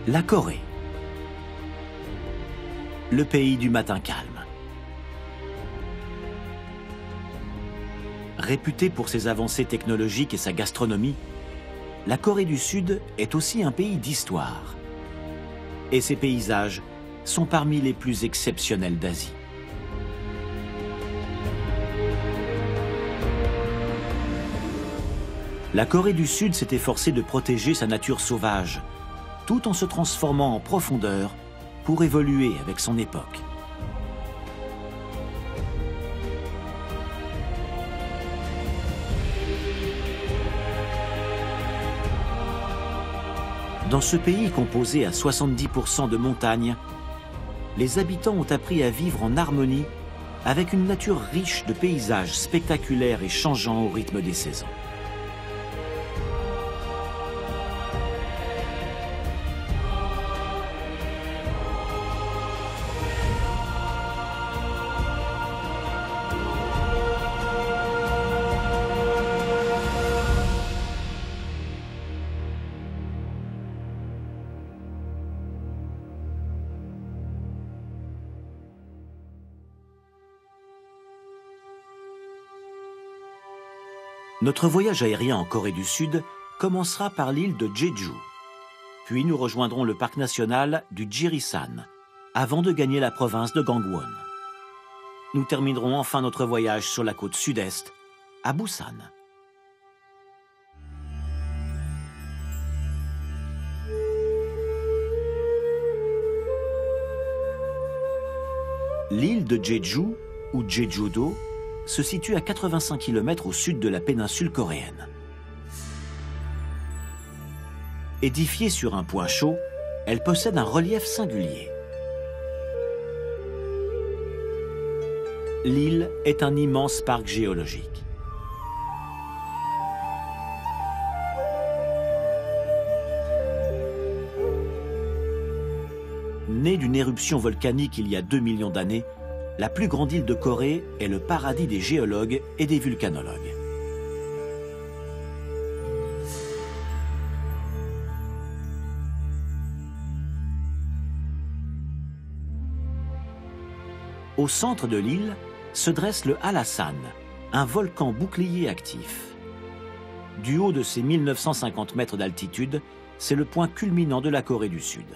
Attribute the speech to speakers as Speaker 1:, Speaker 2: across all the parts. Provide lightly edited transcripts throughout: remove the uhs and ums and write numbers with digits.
Speaker 1: La Corée. Le pays du matin calme. Réputée pour ses avancées technologiques et sa gastronomie, la Corée du Sud est aussi un pays d'histoire. Et ses paysages sont parmi les plus exceptionnels d'Asie. La Corée du Sud s'est efforcée de protéger sa nature sauvage, tout en se transformant en profondeur pour évoluer avec son époque. Dans ce pays composé à 70% de montagnes, les habitants ont appris à vivre en harmonie avec une nature riche de paysages spectaculaires et changeants au rythme des saisons. Notre voyage aérien en Corée du Sud commencera par l'île de Jeju. Puis nous rejoindrons le parc national du Jirisan, avant de gagner la province de Gangwon. Nous terminerons enfin notre voyage sur la côte sud-est, à Busan. L'île de Jeju, ou Jeju-do, se situe à 85 km au sud de la péninsule coréenne. Édifiée sur un point chaud, elle possède un relief singulier. L'île est un immense parc géologique. Née d'une éruption volcanique il y a 2 millions d'années, la plus grande île de Corée est le paradis des géologues et des vulcanologues. Au centre de l'île se dresse le Hallasan, un volcan bouclier actif. Du haut de ses 1950 mètres d'altitude, c'est le point culminant de la Corée du Sud.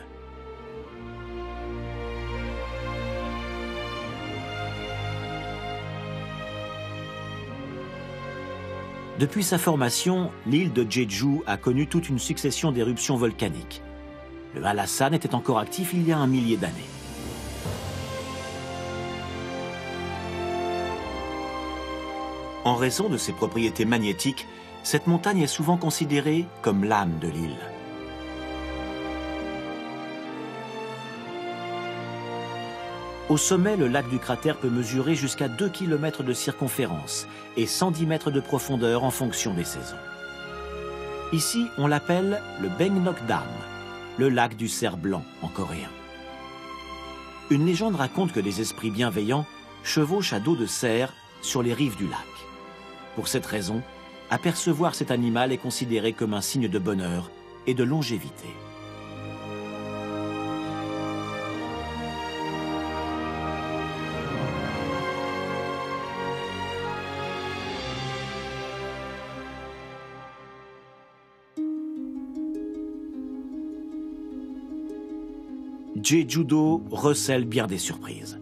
Speaker 1: Depuis sa formation, l'île de Jeju a connu toute une succession d'éruptions volcaniques. Le Hallasan était encore actif il y a 1 millier d'années. En raison de ses propriétés magnétiques, cette montagne est souvent considérée comme l'âme de l'île. Au sommet, le lac du cratère peut mesurer jusqu'à 2 km de circonférence et 110 mètres de profondeur en fonction des saisons. Ici, on l'appelle le Baekneok-dam, le lac du cerf blanc en coréen. Une légende raconte que des esprits bienveillants chevauchent à dos de cerf sur les rives du lac. Pour cette raison, apercevoir cet animal est considéré comme un signe de bonheur et de longévité. Jeju-do recèle bien des surprises.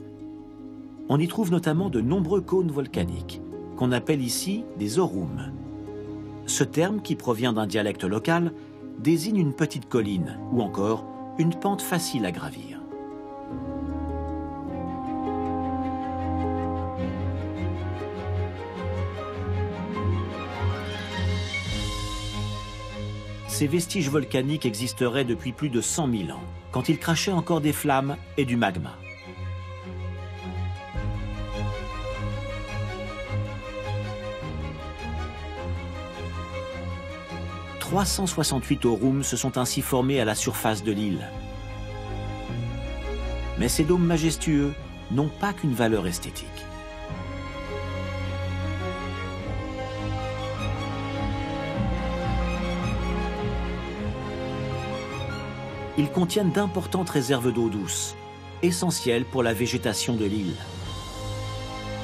Speaker 1: On y trouve notamment de nombreux cônes volcaniques, qu'on appelle ici des orums. Ce terme, qui provient d'un dialecte local, désigne une petite colline ou encore une pente facile à gravir. Ces vestiges volcaniques existeraient depuis plus de 100 000 ans, quand ils crachaient encore des flammes et du magma. « 368 orums se sont ainsi formés à la surface de l'île. Mais ces dômes majestueux n'ont pas qu'une valeur esthétique. Ils contiennent d'importantes réserves d'eau douce, essentielles pour la végétation de l'île.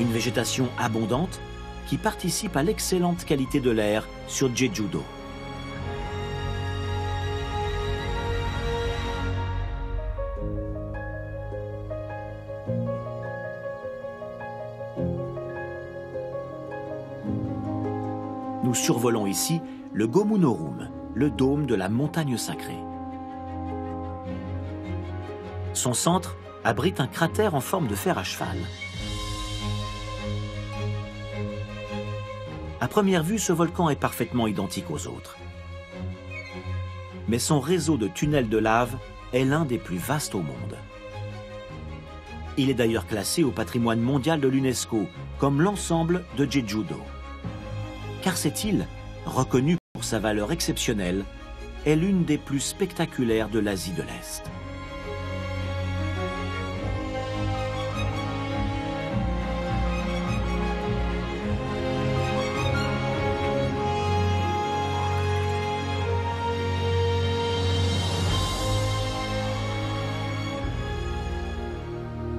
Speaker 1: Une végétation abondante qui participe à l'excellente qualité de l'air sur Jeju-do. Nous survolons ici le Gomunnorum, le dôme de la montagne sacrée. Son centre abrite un cratère en forme de fer à cheval. À première vue, ce volcan est parfaitement identique aux autres. Mais son réseau de tunnels de lave est l'un des plus vastes au monde. Il est d'ailleurs classé au patrimoine mondial de l'UNESCO, comme l'ensemble de Jeju-do. Car cette île, reconnue pour sa valeur exceptionnelle, est l'une des plus spectaculaires de l'Asie de l'Est.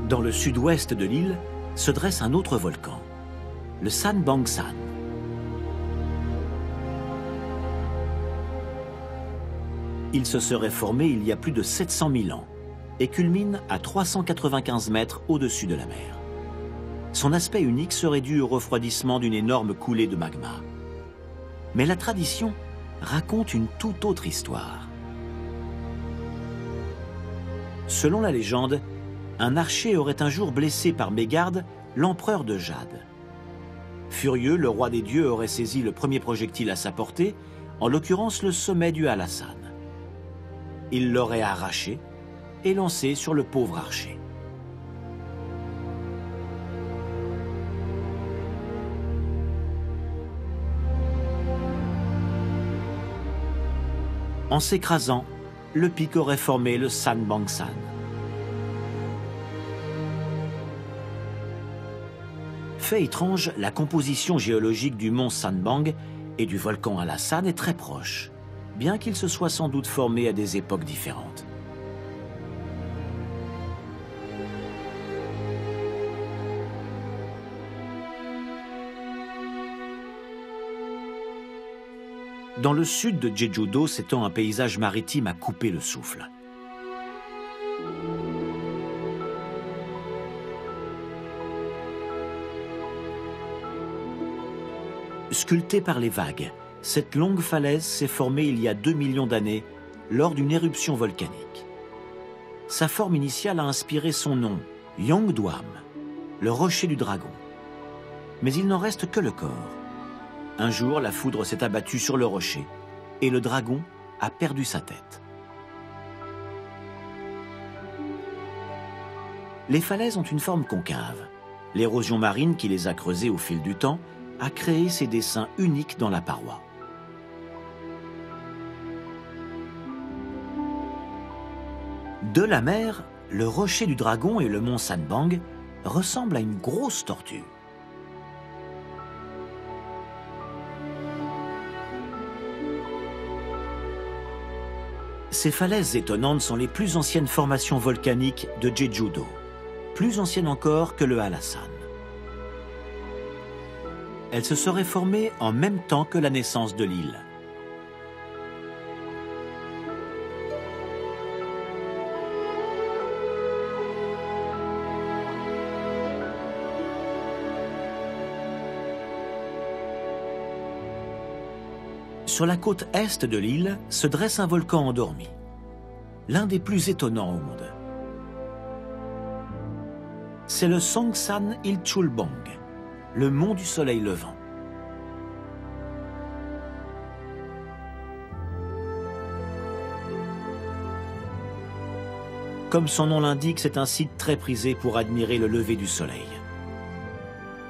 Speaker 1: Dans le sud-ouest de l'île se dresse un autre volcan, le Sanbangsan. Il se serait formé il y a plus de 700 000 ans et culmine à 395 mètres au-dessus de la mer. Son aspect unique serait dû au refroidissement d'une énorme coulée de magma. Mais la tradition raconte une toute autre histoire. Selon la légende, un archer aurait un jour blessé par mégarde l'empereur de Jade. Furieux, le roi des dieux aurait saisi le premier projectile à sa portée, en l'occurrence le sommet du Hallasan. Il l'aurait arraché et lancé sur le pauvre archer. En s'écrasant, le pic aurait formé le Sanbangsan. Fait étrange, la composition géologique du mont Sanbang et du volcan Hallasan est très proche, bien qu'ils se soient sans doute formés à des époques différentes. Dans le sud de Jeju-do s'étend un paysage maritime à couper le souffle. Sculptée par les vagues, cette longue falaise s'est formée il y a 2 millions d'années lors d'une éruption volcanique. Sa forme initiale a inspiré son nom, Yongdwam, le rocher du dragon. Mais il n'en reste que le corps. Un jour, la foudre s'est abattue sur le rocher et le dragon a perdu sa tête. Les falaises ont une forme concave. L'érosion marine qui les a creusées au fil du temps a créé ces dessins uniques dans la paroi. De la mer, le rocher du dragon et le mont Sanbang ressemblent à une grosse tortue. Ces falaises étonnantes sont les plus anciennes formations volcaniques de Jeju-do, plus anciennes encore que le Hallasan. Elles se seraient formées en même temps que la naissance de l'île. Sur la côte est de l'île se dresse un volcan endormi, l'un des plus étonnants au monde. C'est le Songsan Ilchulbang, le mont du soleil levant. Comme son nom l'indique, c'est un site très prisé pour admirer le lever du soleil.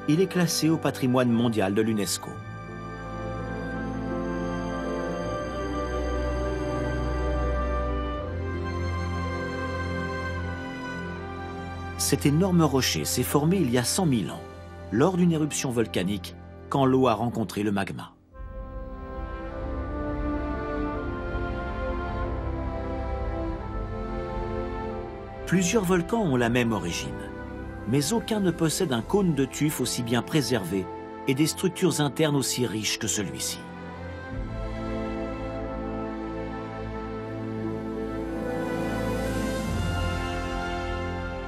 Speaker 1: Il est classé au patrimoine mondial de l'UNESCO. Cet énorme rocher s'est formé il y a 100 000 ans, lors d'une éruption volcanique, quand l'eau a rencontré le magma. Plusieurs volcans ont la même origine, mais aucun ne possède un cône de tuf aussi bien préservé et des structures internes aussi riches que celui-ci.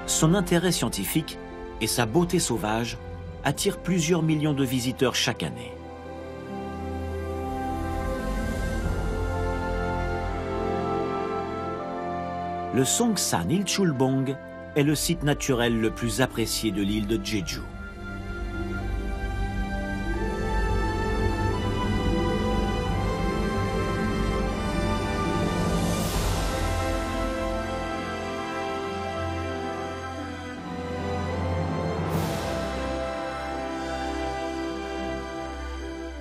Speaker 1: Son intérêt scientifique et sa beauté sauvage attirent plusieurs millions de visiteurs chaque année. Le Songsan Ilchulbong est le site naturel le plus apprécié de l'île de Jeju.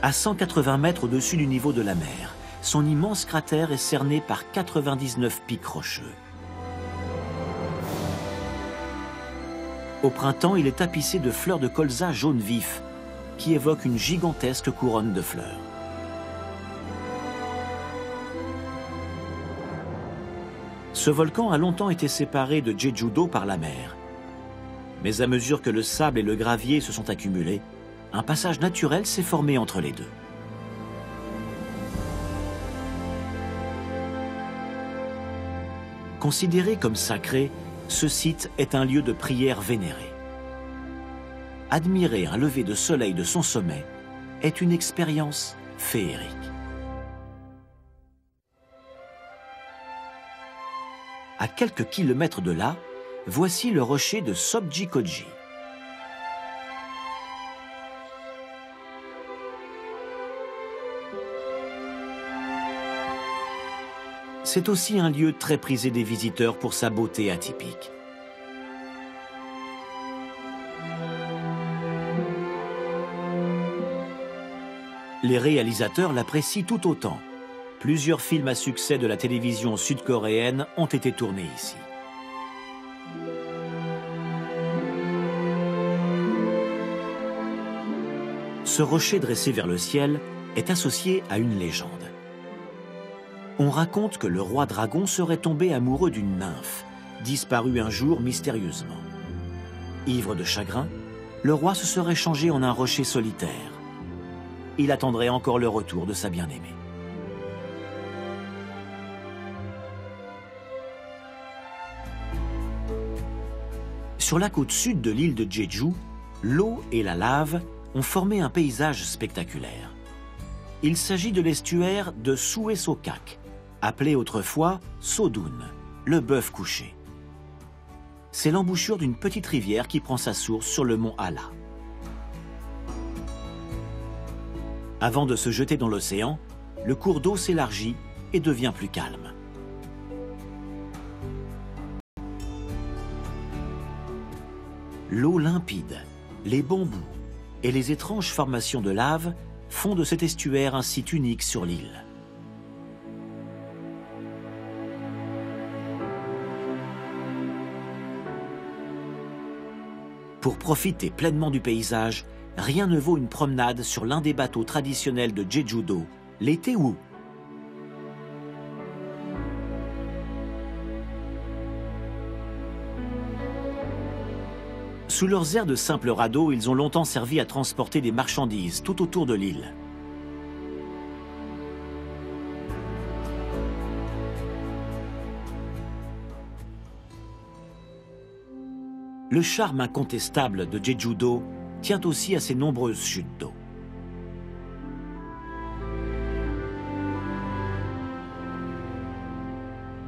Speaker 1: À 180 mètres au-dessus du niveau de la mer, son immense cratère est cerné par 99 pics rocheux. Au printemps, il est tapissé de fleurs de colza jaune vif, qui évoquent une gigantesque couronne de fleurs. Ce volcan a longtemps été séparé de Jeju-do par la mer. Mais à mesure que le sable et le gravier se sont accumulés, un passage naturel s'est formé entre les deux. Considéré comme sacré, ce site est un lieu de prière vénéré. Admirer un lever de soleil de son sommet est une expérience féerique. À quelques kilomètres de là, voici le rocher de Sobjikoji. C'est aussi un lieu très prisé des visiteurs pour sa beauté atypique. Les réalisateurs l'apprécient tout autant. Plusieurs films à succès de la télévision sud-coréenne ont été tournés ici. Ce rocher dressé vers le ciel est associé à une légende. On raconte que le roi dragon serait tombé amoureux d'une nymphe, disparue un jour mystérieusement. Ivre de chagrin, le roi se serait changé en un rocher solitaire. Il attendrait encore le retour de sa bien-aimée. Sur la côte sud de l'île de Jeju, l'eau et la lave ont formé un paysage spectaculaire. Il s'agit de l'estuaire de Suesokak, appelé autrefois Sodun, le bœuf couché. C'est l'embouchure d'une petite rivière qui prend sa source sur le mont Ala. Avant de se jeter dans l'océan, le cours d'eau s'élargit et devient plus calme. L'eau limpide, les bambous et les étranges formations de lave font de cet estuaire un site unique sur l'île. Pour profiter pleinement du paysage, rien ne vaut une promenade sur l'un des bateaux traditionnels de Jeju-do, les Taewu. Sous leurs airs de simples radeaux, ils ont longtemps servi à transporter des marchandises tout autour de l'île. Le charme incontestable de Jeju-do tient aussi à ses nombreuses chutes d'eau.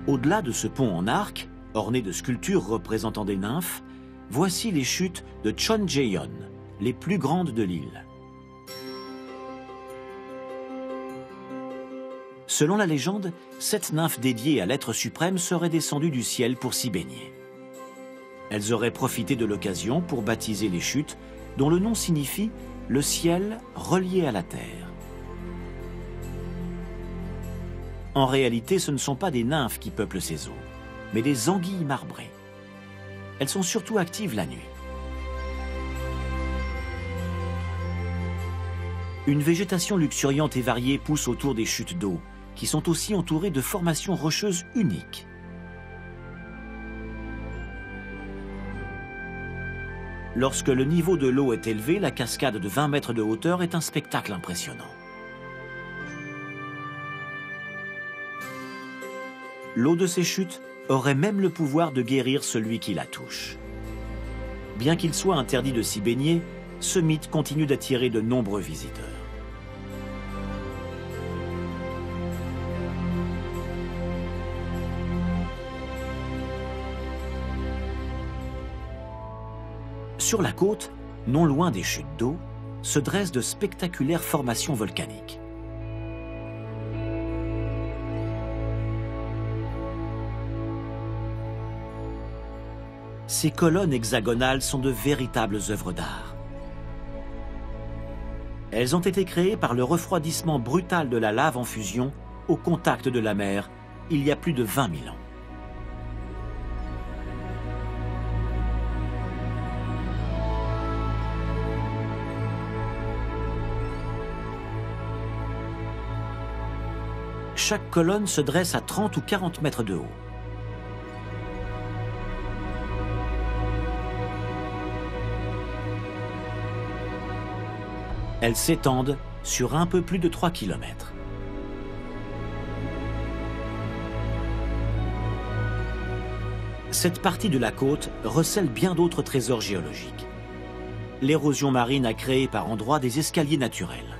Speaker 1: Au-delà de ce pont en arc, orné de sculptures représentant des nymphes, voici les chutes de Chonjeon, les plus grandes de l'île. Selon la légende, 7 nymphes dédiées à l'être suprême seraient descendues du ciel pour s'y baigner. Elles auraient profité de l'occasion pour baptiser les chutes, dont le nom signifie « le ciel relié à la terre ». En réalité, ce ne sont pas des nymphes qui peuplent ces eaux, mais des anguilles marbrées. Elles sont surtout actives la nuit. Une végétation luxuriante et variée pousse autour des chutes d'eau, qui sont aussi entourées de formations rocheuses uniques. Lorsque le niveau de l'eau est élevé, la cascade de 20 mètres de hauteur est un spectacle impressionnant. L'eau de ces chutes aurait même le pouvoir de guérir celui qui la touche. Bien qu'il soit interdit de s'y baigner, ce mythe continue d'attirer de nombreux visiteurs. Sur la côte, non loin des chutes d'eau, se dressent de spectaculaires formations volcaniques. Ces colonnes hexagonales sont de véritables œuvres d'art. Elles ont été créées par le refroidissement brutal de la lave en fusion au contact de la mer il y a plus de 20 000 ans. Chaque colonne se dresse à 30 ou 40 mètres de haut. Elles s'étendent sur un peu plus de 3 km. Cette partie de la côte recèle bien d'autres trésors géologiques. L'érosion marine a créé par endroits des escaliers naturels.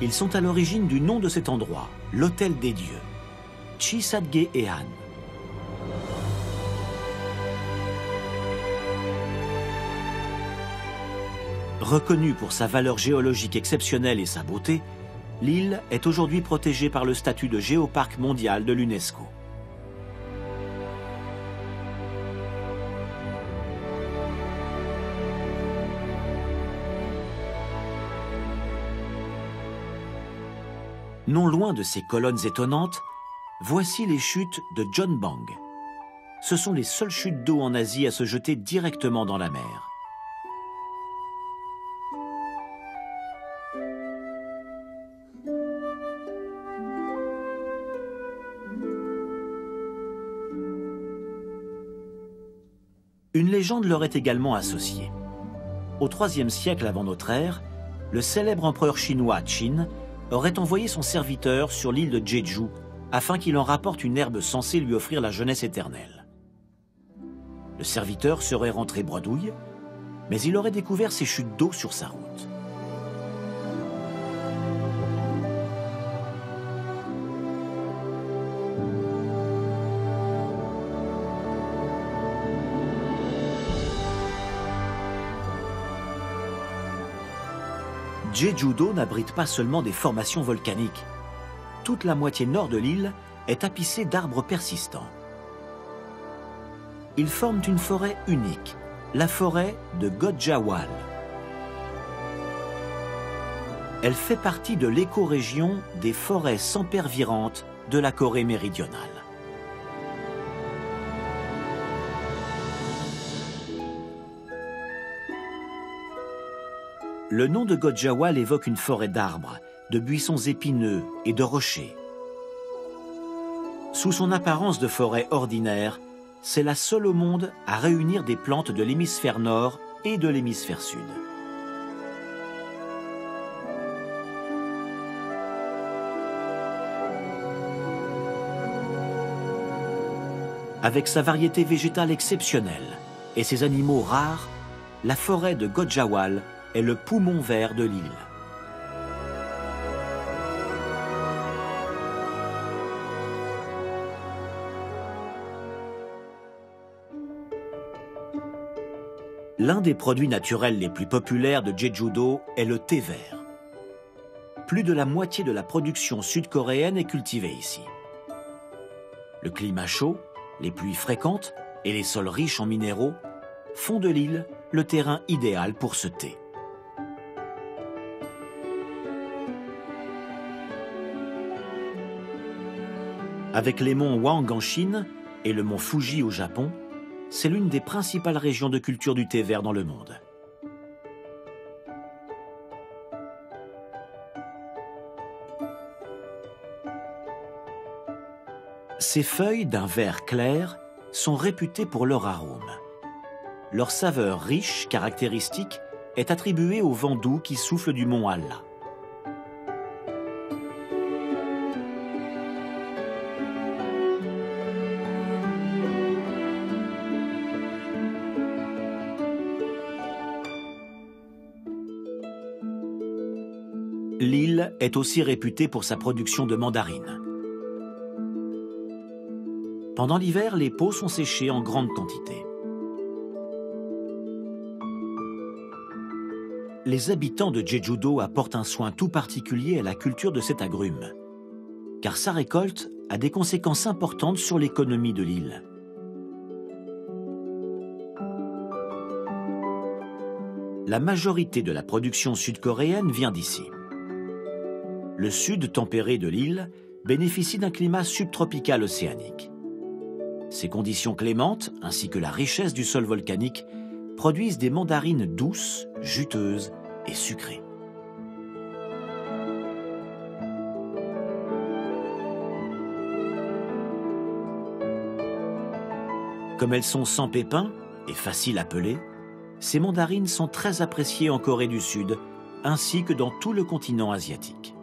Speaker 1: Ils sont à l'origine du nom de cet endroit, l'Hôtel des Dieux, Chisadge-Ehan. Reconnue pour sa valeur géologique exceptionnelle et sa beauté, l'île est aujourd'hui protégée par le statut de géoparc mondial de l'UNESCO. Non loin de ces colonnes étonnantes, voici les chutes de Jeonbang. Ce sont les seules chutes d'eau en Asie à se jeter directement dans la mer. Une légende leur est également associée. Au IIIe siècle avant notre ère, le célèbre empereur chinois Qin aurait envoyé son serviteur sur l'île de Jeju afin qu'il en rapporte une herbe censée lui offrir la jeunesse éternelle. Le serviteur serait rentré bredouille, mais il aurait découvert ces chutes d'eau sur sa route. Jeju-do n'abrite pas seulement des formations volcaniques. Toute la moitié nord de l'île est tapissée d'arbres persistants. Ils forment une forêt unique, la forêt de Gojawal. Elle fait partie de l'écorégion des forêts sempervirantes de la Corée méridionale. Le nom de Gojawal évoque une forêt d'arbres, de buissons épineux et de rochers. Sous son apparence de forêt ordinaire, c'est la seule au monde à réunir des plantes de l'hémisphère nord et de l'hémisphère sud. Avec sa variété végétale exceptionnelle et ses animaux rares, la forêt de Gojawal est le poumon vert de l'île. L'un des produits naturels les plus populaires de Jeju-do est le thé vert. Plus de la moitié de la production sud-coréenne est cultivée ici. Le climat chaud, les pluies fréquentes et les sols riches en minéraux font de l'île le terrain idéal pour ce thé. Avec les monts Wang en Chine et le mont Fuji au Japon, c'est l'une des principales régions de culture du thé vert dans le monde. Ces feuilles d'un vert clair sont réputées pour leur arôme. Leur saveur riche, caractéristique, est attribuée au vent doux qui souffle du mont Allah. L'île est aussi réputée pour sa production de mandarines. Pendant l'hiver, les pots sont séchés en grande quantité. Les habitants de Jeju-do apportent un soin tout particulier à la culture de cet agrume, car sa récolte a des conséquences importantes sur l'économie de l'île. La majorité de la production sud-coréenne vient d'ici. Le sud tempéré de l'île bénéficie d'un climat subtropical océanique. Ces conditions clémentes, ainsi que la richesse du sol volcanique, produisent des mandarines douces, juteuses et sucrées. Comme elles sont sans pépins et faciles à peler, ces mandarines sont très appréciées en Corée du Sud, ainsi que dans tout le continent asiatique.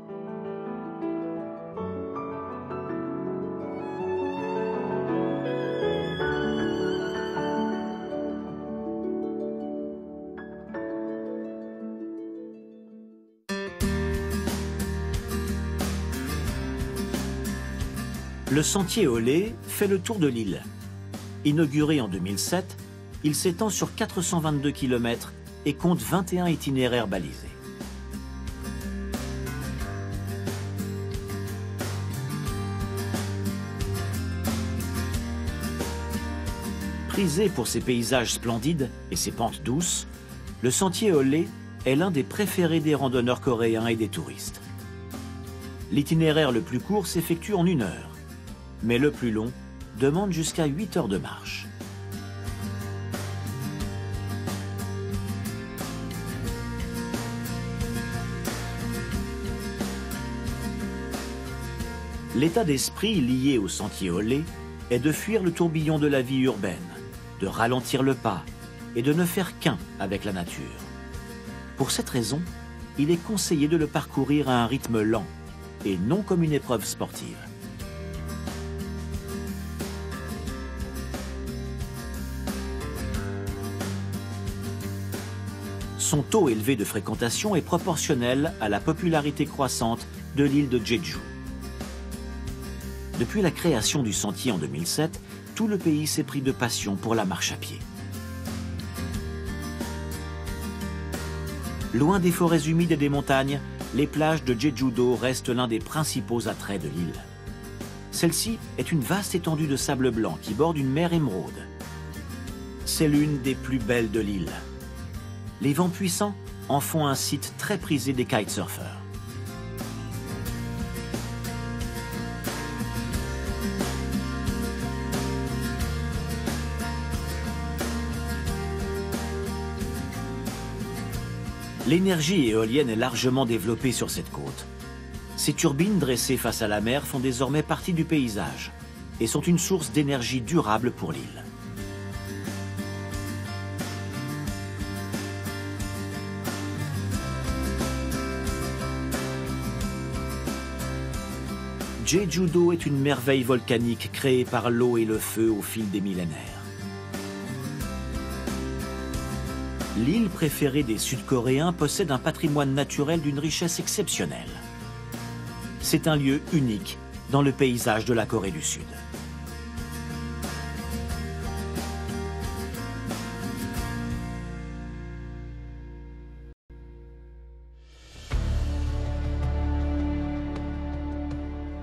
Speaker 1: Le sentier au lait fait le tour de l'île. Inauguré en 2007, il s'étend sur 422 km et compte 21 itinéraires balisés. Prisé pour ses paysages splendides et ses pentes douces, le sentier au lait est l'un des préférés des randonneurs coréens et des touristes. L'itinéraire le plus court s'effectue en 1 heure, mais le plus long demande jusqu'à 8 heures de marche. L'état d'esprit lié au sentier au lait est de fuir le tourbillon de la vie urbaine, de ralentir le pas et de ne faire qu'un avec la nature. Pour cette raison, il est conseillé de le parcourir à un rythme lent et non comme une épreuve sportive. Son taux élevé de fréquentation est proportionnel à la popularité croissante de l'île de Jeju. Depuis la création du sentier en 2007, tout le pays s'est pris de passion pour la marche à pied. Loin des forêts humides et des montagnes, les plages de Jeju-do restent l'un des principaux attraits de l'île. Celle-ci est une vaste étendue de sable blanc qui borde une mer émeraude. C'est l'une des plus belles de l'île. Les vents puissants en font un site très prisé des kitesurfers. L'énergie éolienne est largement développée sur cette côte. Ces turbines dressées face à la mer font désormais partie du paysage et sont une source d'énergie durable pour l'île. Jeju-do est une merveille volcanique créée par l'eau et le feu au fil des millénaires. L'île préférée des Sud-Coréens possède un patrimoine naturel d'une richesse exceptionnelle. C'est un lieu unique dans le paysage de la Corée du Sud.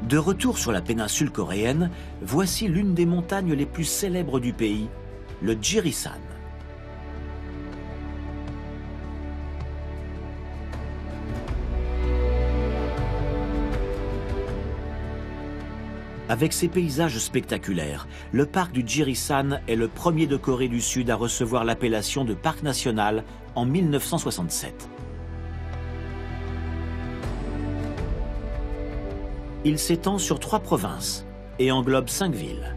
Speaker 1: De retour sur la péninsule coréenne, voici l'une des montagnes les plus célèbres du pays, le Jirisan. Avec ses paysages spectaculaires, le parc du Jirisan est le premier de Corée du Sud à recevoir l'appellation de parc national en 1967. Il s'étend sur 3 provinces, et englobe 5 villes.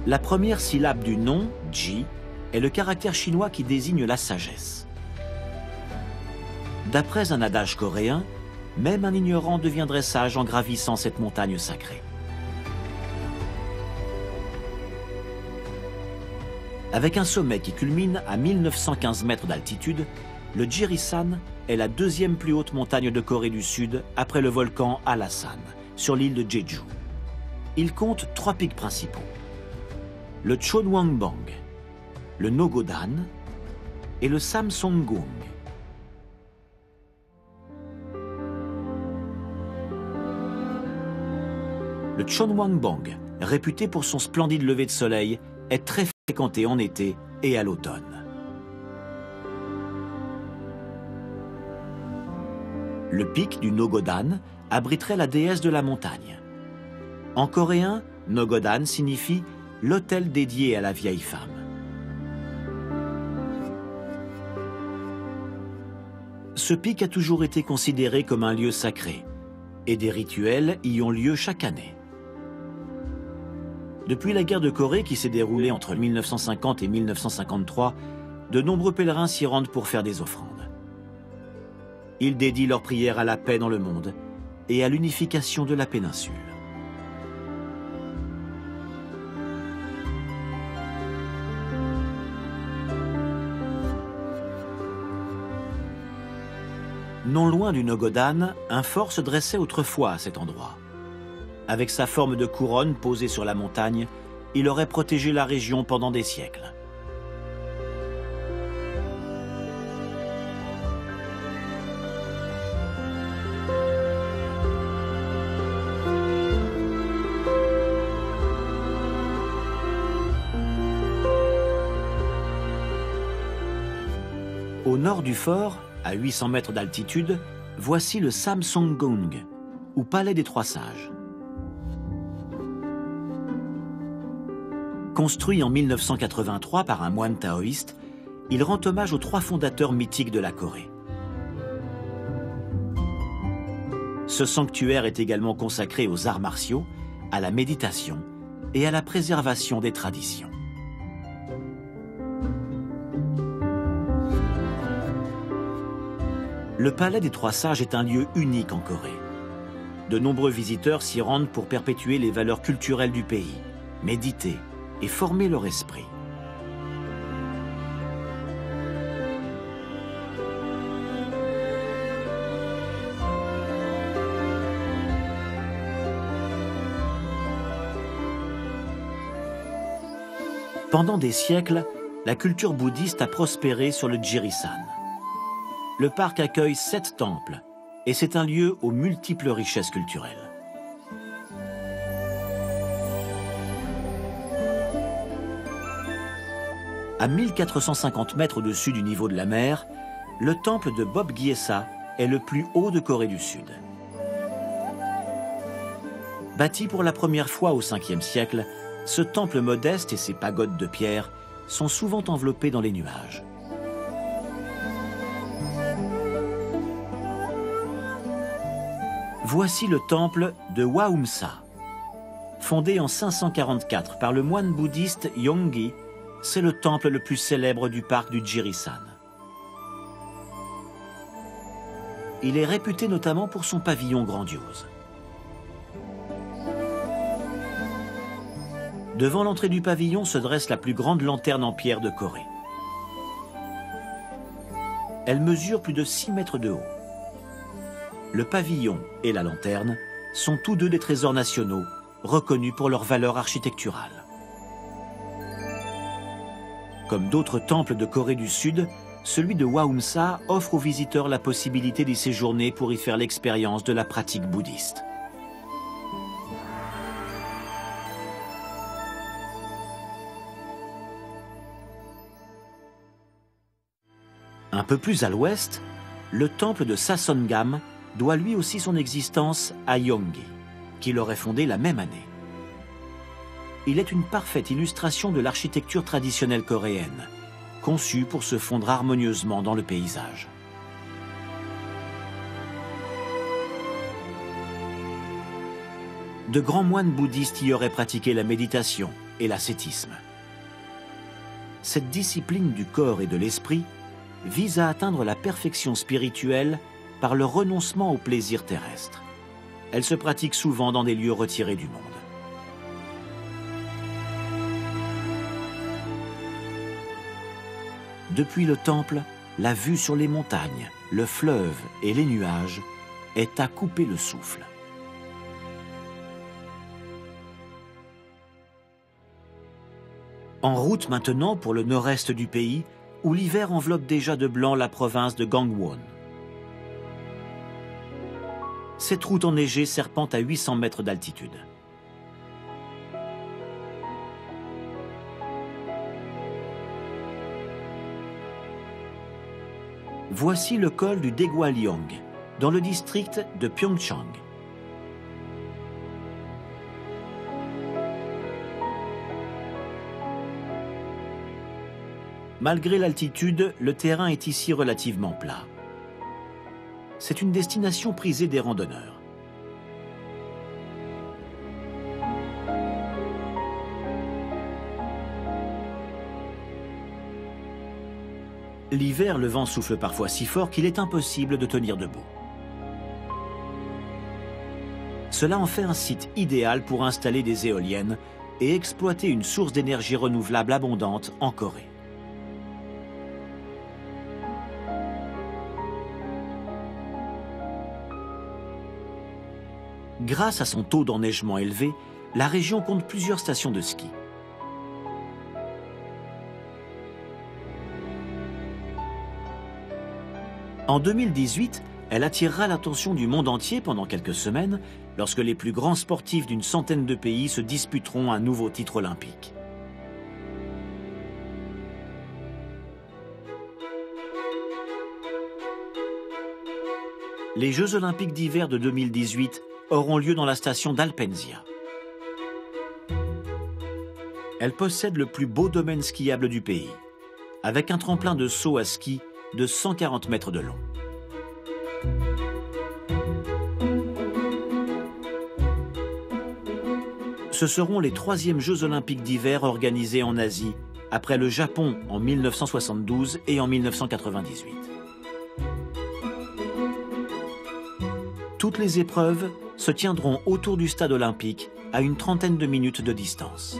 Speaker 1: La première syllabe du nom, Ji, est le caractère chinois qui désigne la sagesse. D'après un adage coréen, même un ignorant deviendrait sage en gravissant cette montagne sacrée. Avec un sommet qui culmine à 1915 mètres d'altitude, le Jirisan est la deuxième plus haute montagne de Corée du Sud après le volcan Hallasan, sur l'île de Jeju. Il compte 3 pics principaux: le Chonwangbang, le Nogodan et le Samsongung. Le Chonwangbang, réputé pour son splendide lever de soleil, est très fréquenté en été et à l'automne. Le pic du Nogodan abriterait la déesse de la montagne. En coréen, Nogodan signifie l'autel dédié à la vieille femme. Ce pic a toujours été considéré comme un lieu sacré, et des rituels y ont lieu chaque année. Depuis la guerre de Corée qui s'est déroulée entre 1950 et 1953, de nombreux pèlerins s'y rendent pour faire des offrandes. Ils dédient leurs prières à la paix dans le monde et à l'unification de la péninsule. Non loin du Nogodan, un fort se dressait autrefois à cet endroit. Avec sa forme de couronne posée sur la montagne, il aurait protégé la région pendant des siècles. Au nord du fort, à 800 mètres d'altitude, voici le Samsongung, ou palais des Trois Sages. Construit en 1983 par un moine taoïste, il rend hommage aux 3 fondateurs mythiques de la Corée. Ce sanctuaire est également consacré aux arts martiaux, à la méditation et à la préservation des traditions. Le palais des Trois Sages est un lieu unique en Corée. De nombreux visiteurs s'y rendent pour perpétuer les valeurs culturelles du pays, méditer et former leur esprit. Pendant des siècles, la culture bouddhiste a prospéré sur le Jirisan. Le parc accueille 7 temples et c'est un lieu aux multiples richesses culturelles. À 1450 mètres au-dessus du niveau de la mer, le temple de Bobgyesa est le plus haut de Corée du Sud. Bâti pour la première fois au 5e siècle, ce temple modeste et ses pagodes de pierre sont souvent enveloppés dans les nuages. Voici le temple de Hwaumsa. Fondé en 544 par le moine bouddhiste Yonggi, c'est le temple le plus célèbre du parc du Jirisan. Il est réputé notamment pour son pavillon grandiose. Devant l'entrée du pavillon se dresse la plus grande lanterne en pierre de Corée. Elle mesure plus de 6 mètres de haut. Le pavillon et la lanterne sont tous deux des trésors nationaux, reconnus pour leur valeur architecturale. Comme d'autres temples de Corée du Sud, celui de Hwaumsa offre aux visiteurs la possibilité d'y séjourner pour y faire l'expérience de la pratique bouddhiste. Un peu plus à l'ouest, le temple de Sasongam doit lui aussi son existence à Yonggi, qui l'aurait fondé la même année. Il est une parfaite illustration de l'architecture traditionnelle coréenne, conçue pour se fondre harmonieusement dans le paysage. De grands moines bouddhistes y auraient pratiqué la méditation et l'ascétisme. Cette discipline du corps et de l'esprit vise à atteindre la perfection spirituelle par le renoncement au plaisir terrestre. Elle se pratique souvent dans des lieux retirés du monde. Depuis le temple, la vue sur les montagnes, le fleuve et les nuages est à couper le souffle. En route maintenant pour le nord-est du pays, où l'hiver enveloppe déjà de blanc la province de Gangwon. Cette route enneigée serpente à 800 mètres d'altitude. Voici le col du Daegwallyeong, dans le district de Pyeongchang. Malgré l'altitude, le terrain est ici relativement plat. C'est une destination prisée des randonneurs. L'hiver, le vent souffle parfois si fort qu'il est impossible de tenir debout. Cela en fait un site idéal pour installer des éoliennes et exploiter une source d'énergie renouvelable abondante en Corée. Grâce à son taux d'enneigement élevé, la région compte plusieurs stations de ski. En 2018, elle attirera l'attention du monde entier pendant quelques semaines, lorsque les plus grands sportifs d'une centaine de pays se disputeront un nouveau titre olympique. Les Jeux olympiques d'hiver de 2018 auront lieu dans la station d'Alpensia. Elle possède le plus beau domaine skiable du pays, avec un tremplin de saut à ski de 140 mètres de long. Ce seront les 3e Jeux olympiques d'hiver organisés en Asie, après le Japon en 1972 et en 1998. Toutes les épreuves se tiendront autour du stade olympique à une trentaine de minutes de distance.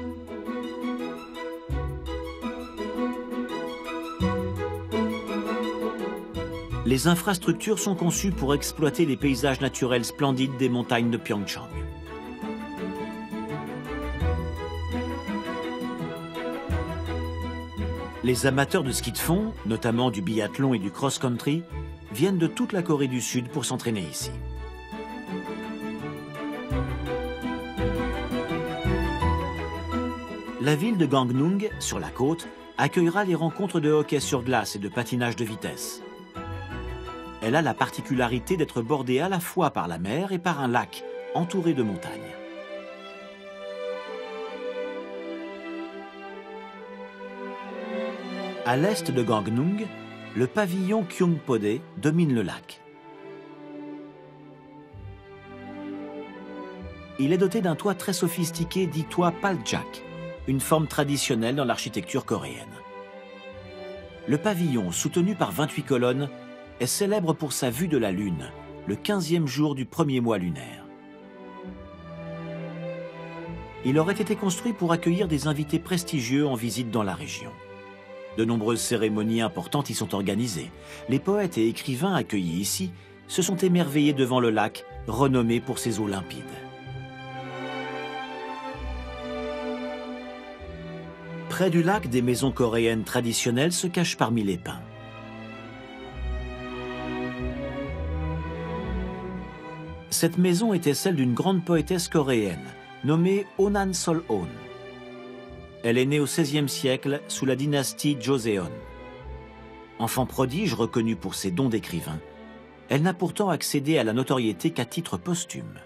Speaker 1: Les infrastructures sont conçues pour exploiter les paysages naturels splendides des montagnes de Pyeongchang. Les amateurs de ski de fond, notamment du biathlon et du cross-country, viennent de toute la Corée du Sud pour s'entraîner ici. La ville de Gangneung, sur la côte, accueillera les rencontres de hockey sur glace et de patinage de vitesse. Elle a la particularité d'être bordée à la fois par la mer et par un lac, entouré de montagnes. À l'est de Gangneung, le pavillon Gyeongpode domine le lac. Il est doté d'un toit très sophistiqué dit toit paljak, une forme traditionnelle dans l'architecture coréenne. Le pavillon, soutenu par 28 colonnes, est célèbre pour sa vue de la Lune, le 15e jour du premier mois lunaire. Il aurait été construit pour accueillir des invités prestigieux en visite dans la région. De nombreuses cérémonies importantes y sont organisées. Les poètes et écrivains accueillis ici se sont émerveillés devant le lac, renommé pour ses eaux limpides. Près du lac, des maisons coréennes traditionnelles se cachent parmi les pins. Cette maison était celle d'une grande poétesse coréenne, nommée Onan Sol-on. Elle est née au XVIe siècle sous la dynastie Joseon. Enfant prodige reconnue pour ses dons d'écrivain, elle n'a pourtant accédé à la notoriété qu'à titre posthume.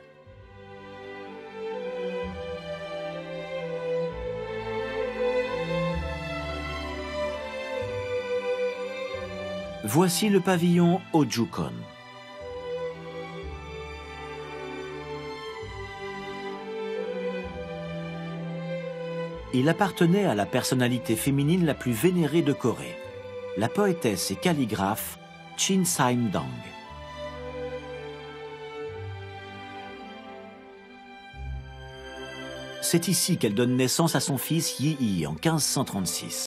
Speaker 1: Voici le pavillon Ojukon. Il appartenait à la personnalité féminine la plus vénérée de Corée, la poétesse et calligraphe Chin Saim-dang. C'est ici qu'elle donne naissance à son fils Yi-hee en 1536.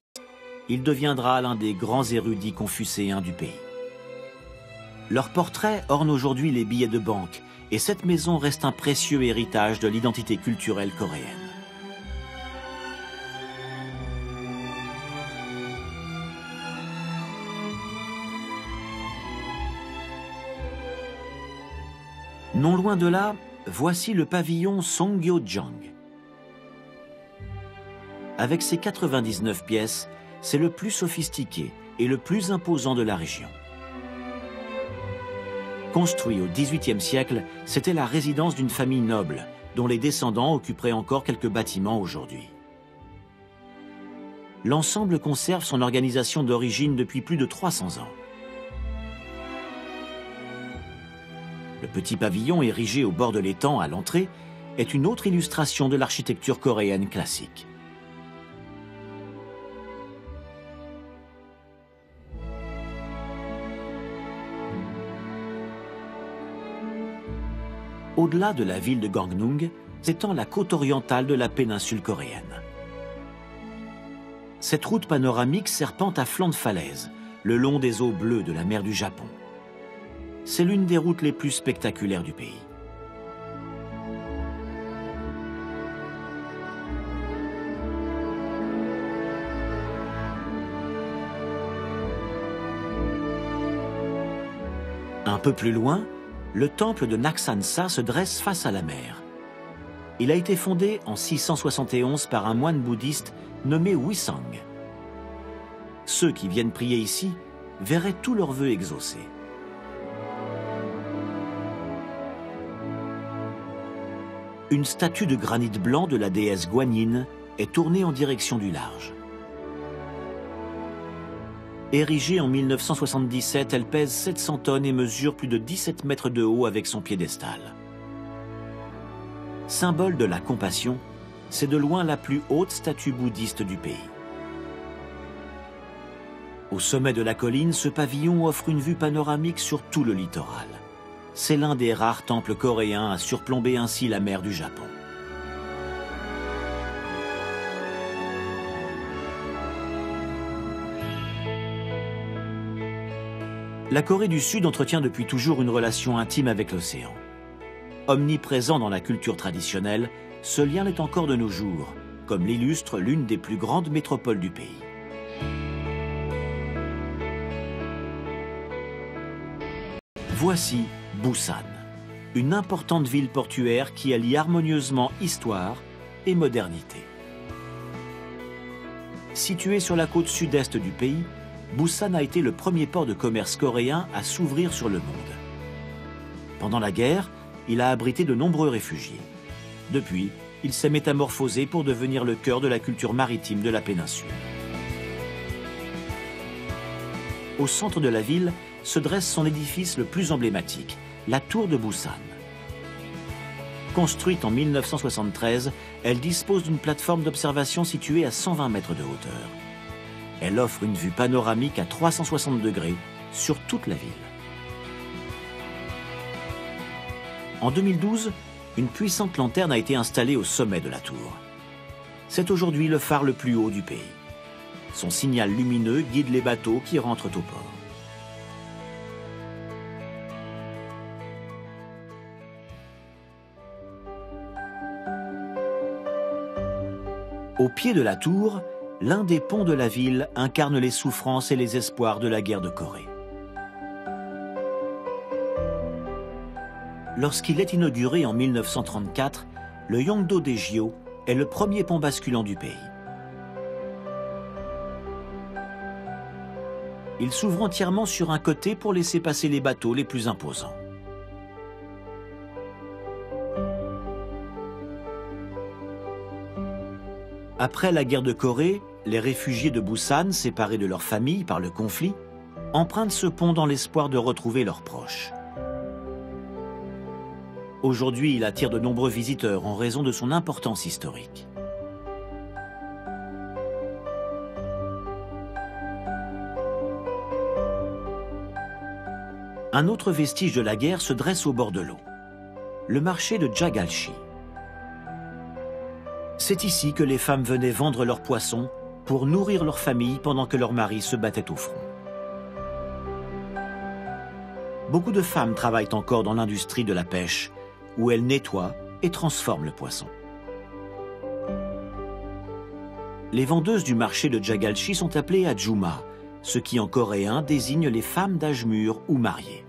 Speaker 1: Il deviendra l'un des grands érudits confucéens du pays. Leurs portraits ornent aujourd'hui les billets de banque et cette maison reste un précieux héritage de l'identité culturelle coréenne. Non loin de là, voici le pavillon Songgyo-jang. Avec ses 99 pièces, c'est le plus sophistiqué et le plus imposant de la région. Construit au XVIIIe siècle, c'était la résidence d'une famille noble, dont les descendants occuperaient encore quelques bâtiments aujourd'hui. L'ensemble conserve son organisation d'origine depuis plus de 300 ans. Le petit pavillon érigé au bord de l'étang à l'entrée est une autre illustration de l'architecture coréenne classique. Au-delà de la ville de Gangneung, s'étend la côte orientale de la péninsule coréenne. Cette route panoramique serpente à flanc de falaise, le long des eaux bleues de la mer du Japon. C'est l'une des routes les plus spectaculaires du pays. Un peu plus loin, le temple de Naksansa se dresse face à la mer. Il a été fondé en 671 par un moine bouddhiste nommé Wisang. Ceux qui viennent prier ici verraient tous leurs vœux exaucés. Une statue de granit blanc de la déesse Guanyin est tournée en direction du large. Érigée en 1977, elle pèse 700 tonnes et mesure plus de 17 mètres de haut avec son piédestal. Symbole de la compassion, c'est de loin la plus haute statue bouddhiste du pays. Au sommet de la colline, ce pavillon offre une vue panoramique sur tout le littoral. C'est l'un des rares temples coréens à surplomber ainsi la mer du Japon. La Corée du Sud entretient depuis toujours une relation intime avec l'océan. Omniprésent dans la culture traditionnelle, ce lien l'est encore de nos jours, comme l'illustre l'une des plus grandes métropoles du pays. Voici Busan, une importante ville portuaire qui allie harmonieusement histoire et modernité. Située sur la côte sud-est du pays, Busan a été le premier port de commerce coréen à s'ouvrir sur le monde. Pendant la guerre, il a abrité de nombreux réfugiés. Depuis, il s'est métamorphosé pour devenir le cœur de la culture maritime de la péninsule. Au centre de la ville se dresse son édifice le plus emblématique, la tour de Busan. Construite en 1973, elle dispose d'une plateforme d'observation située à 120 mètres de hauteur. Elle offre une vue panoramique à 360 degrés sur toute la ville. En 2012, une puissante lanterne a été installée au sommet de la tour. C'est aujourd'hui le phare le plus haut du pays. Son signal lumineux guide les bateaux qui rentrent au port. Au pied de la tour, l'un des ponts de la ville incarne les souffrances et les espoirs de la guerre de Corée. Lorsqu'il est inauguré en 1934, le Yongdo-daejyo est le premier pont basculant du pays. Il s'ouvre entièrement sur un côté pour laisser passer les bateaux les plus imposants. Après la guerre de Corée, les réfugiés de Busan, séparés de leurs familles par le conflit, empruntent ce pont dans l'espoir de retrouver leurs proches. Aujourd'hui, il attire de nombreux visiteurs en raison de son importance historique. Un autre vestige de la guerre se dresse au bord de l'eau. Le marché de Jagalchi. C'est ici que les femmes venaient vendre leurs poissons pour nourrir leur famille pendant que leurs maris se battaient au front. Beaucoup de femmes travaillent encore dans l'industrie de la pêche, où elles nettoient et transforment le poisson. Les vendeuses du marché de Jagalchi sont appelées Ajuma, ce qui en coréen désigne les femmes d'âge mûr ou mariées.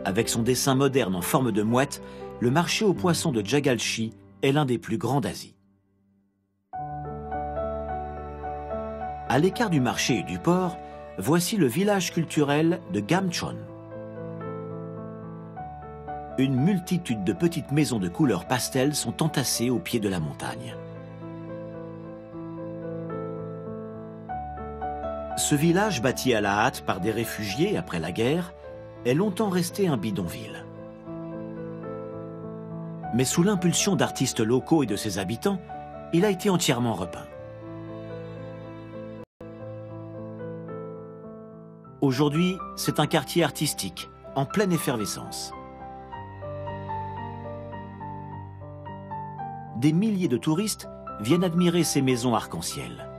Speaker 1: Avec son dessin moderne en forme de mouette, le marché aux poissons de Jagalchi est l'un des plus grands d'Asie. À l'écart du marché et du port, voici le village culturel de Gamcheon. Une multitude de petites maisons de couleur pastel sont entassées au pied de la montagne. Ce village, bâti à la hâte par des réfugiés après la guerre, est longtemps resté un bidonville. Mais sous l'impulsion d'artistes locaux et de ses habitants, il a été entièrement repeint. Aujourd'hui, c'est un quartier artistique, en pleine effervescence. Des milliers de touristes viennent admirer ces maisons arc-en-ciel.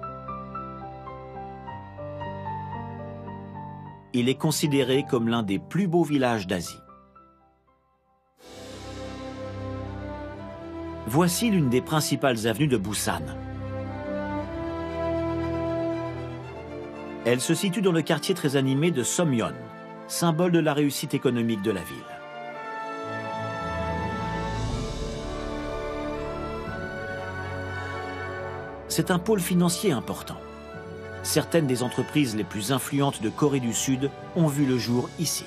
Speaker 1: Il est considéré comme l'un des plus beaux villages d'Asie. Voici l'une des principales avenues de Busan. Elle se situe dans le quartier très animé de Somyeon, symbole de la réussite économique de la ville. C'est un pôle financier important. Certaines des entreprises les plus influentes de Corée du Sud ont vu le jour ici.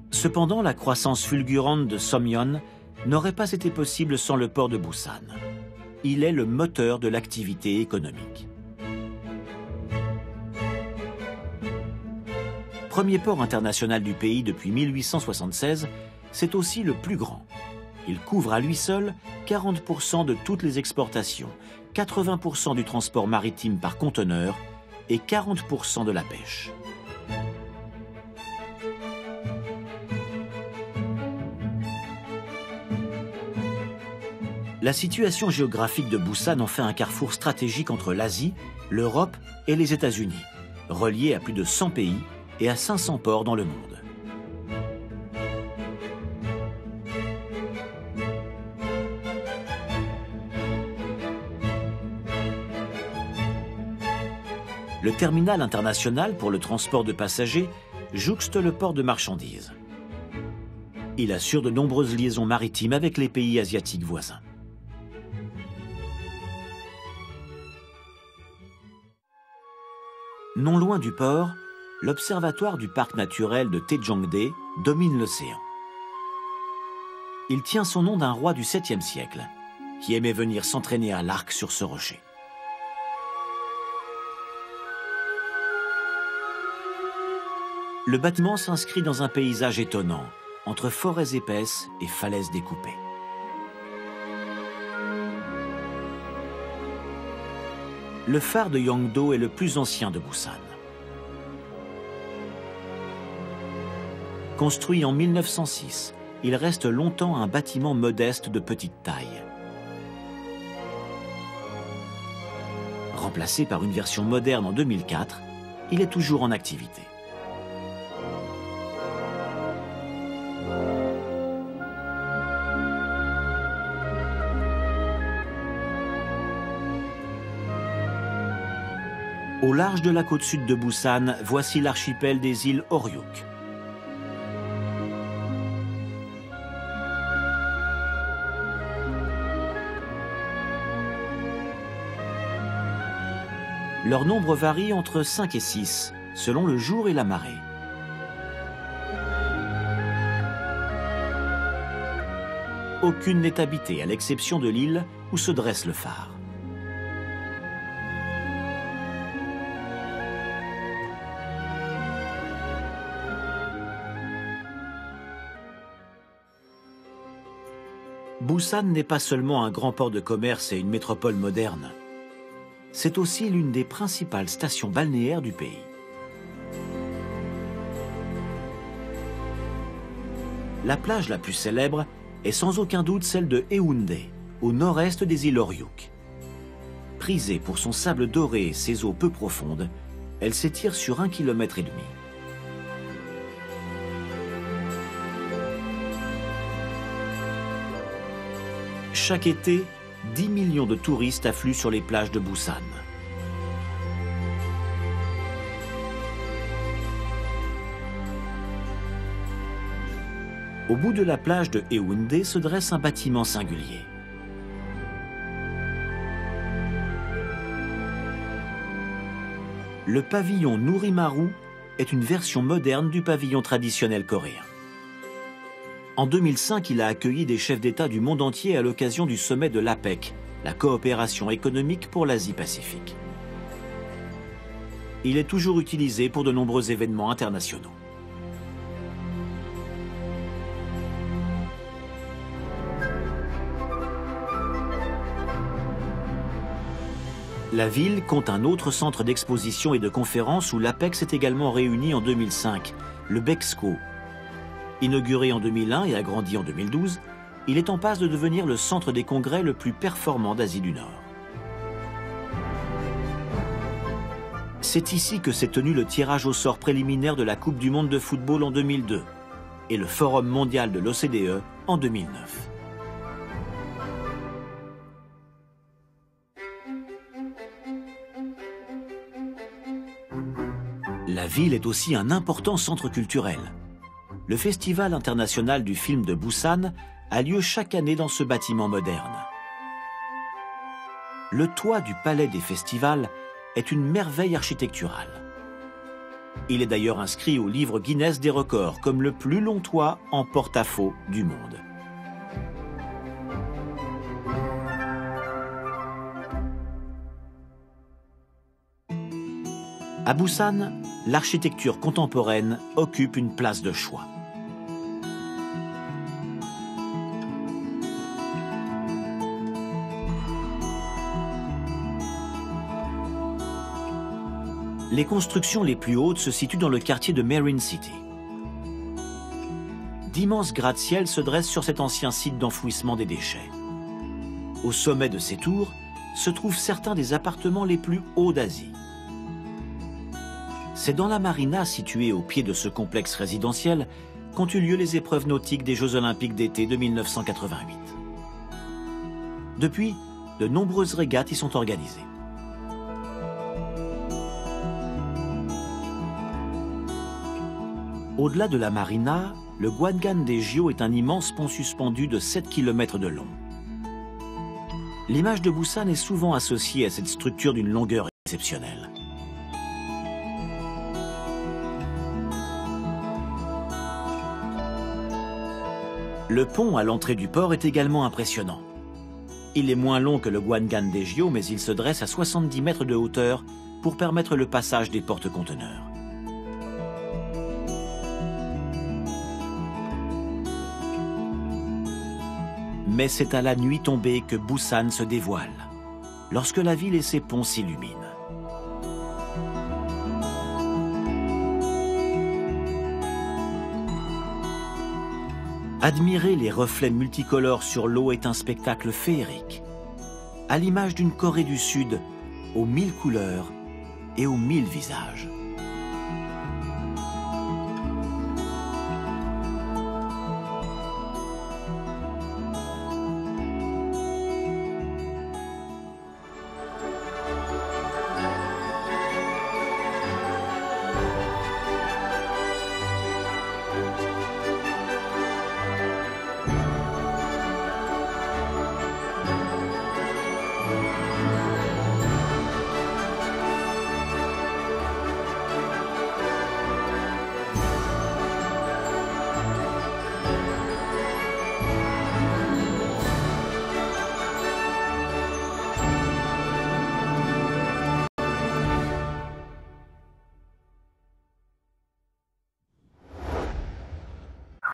Speaker 1: Cependant, la croissance fulgurante de Somyeon n'aurait pas été possible sans le port de Busan. Il est le moteur de l'activité économique. Premier port international du pays depuis 1876, c'est aussi le plus grand. Il couvre à lui seul 40% de toutes les exportations, 80% du transport maritime par conteneur et 40% de la pêche. La situation géographique de Busan en fait un carrefour stratégique entre l'Asie, l'Europe et les États-Unis, relié à plus de 100 pays et à 500 ports dans le monde. Le terminal international pour le transport de passagers jouxte le port de marchandises. Il assure de nombreuses liaisons maritimes avec les pays asiatiques voisins. Non loin du port, l'observatoire du parc naturel de Taejongdae domine l'océan. Il tient son nom d'un roi du 7e siècle, qui aimait venir s'entraîner à l'arc sur ce rocher. Le bâtiment s'inscrit dans un paysage étonnant, entre forêts épaisses et falaises découpées. Le phare de Yongdo est le plus ancien de Busan. Construit en 1906, il reste longtemps un bâtiment modeste de petite taille. Remplacé par une version moderne en 2004, il est toujours en activité. Au large de la côte sud de Busan, voici l'archipel des îles Oryuk. Leur nombre varie entre 5 et 6, selon le jour et la marée. Aucune n'est habitée, à l'exception de l'île où se dresse le phare. Busan n'est pas seulement un grand port de commerce et une métropole moderne. C'est aussi l'une des principales stations balnéaires du pays. La plage la plus célèbre est sans aucun doute celle de Haeundae, au nord-est des îles Oryuk. Prisée pour son sable doré et ses eaux peu profondes, elle s'étire sur 1,5 km. Chaque été, 10 millions de touristes affluent sur les plages de Busan. Au bout de la plage de Haeundae se dresse un bâtiment singulier. Le pavillon Nourimaru est une version moderne du pavillon traditionnel coréen. En 2005, il a accueilli des chefs d'État du monde entier à l'occasion du sommet de l'APEC, la coopération économique pour l'Asie-Pacifique. Il est toujours utilisé pour de nombreux événements internationaux. La ville compte un autre centre d'exposition et de conférences où l'APEC s'est également réuni en 2005, le Bexco. Inauguré en 2001 et agrandi en 2012, il est en passe de devenir le centre des congrès le plus performant d'Asie du Nord. C'est ici que s'est tenu le tirage au sort préliminaire de la Coupe du monde de football en 2002 et le Forum mondial de l'OCDE en 2009. La ville est aussi un important centre culturel. Le Festival international du film de Busan a lieu chaque année dans ce bâtiment moderne. Le toit du palais des festivals est une merveille architecturale. Il est d'ailleurs inscrit au livre Guinness des records comme le plus long toit en porte-à-faux du monde. À Busan, l'architecture contemporaine occupe une place de choix. Les constructions les plus hautes se situent dans le quartier de Marine City. D'immenses gratte-ciel se dressent sur cet ancien site d'enfouissement des déchets. Au sommet de ces tours se trouvent certains des appartements les plus hauts d'Asie. C'est dans la marina située au pied de ce complexe résidentiel qu'ont eu lieu les épreuves nautiques des Jeux Olympiques d'été de 1988. Depuis, de nombreuses régates y sont organisées. Au-delà de la marina, le Gwangan-daejeon est un immense pont suspendu de 7 km de long. L'image de Busan est souvent associée à cette structure d'une longueur exceptionnelle. Le pont à l'entrée du port est également impressionnant. Il est moins long que le Gwangan-daejeon, mais il se dresse à 70 mètres de hauteur pour permettre le passage des porte-conteneurs. Mais c'est à la nuit tombée que Busan se dévoile, lorsque la ville et ses ponts s'illuminent. Admirer les reflets multicolores sur l'eau est un spectacle féerique, à l'image d'une Corée du Sud aux 1000 couleurs et aux 1000 visages.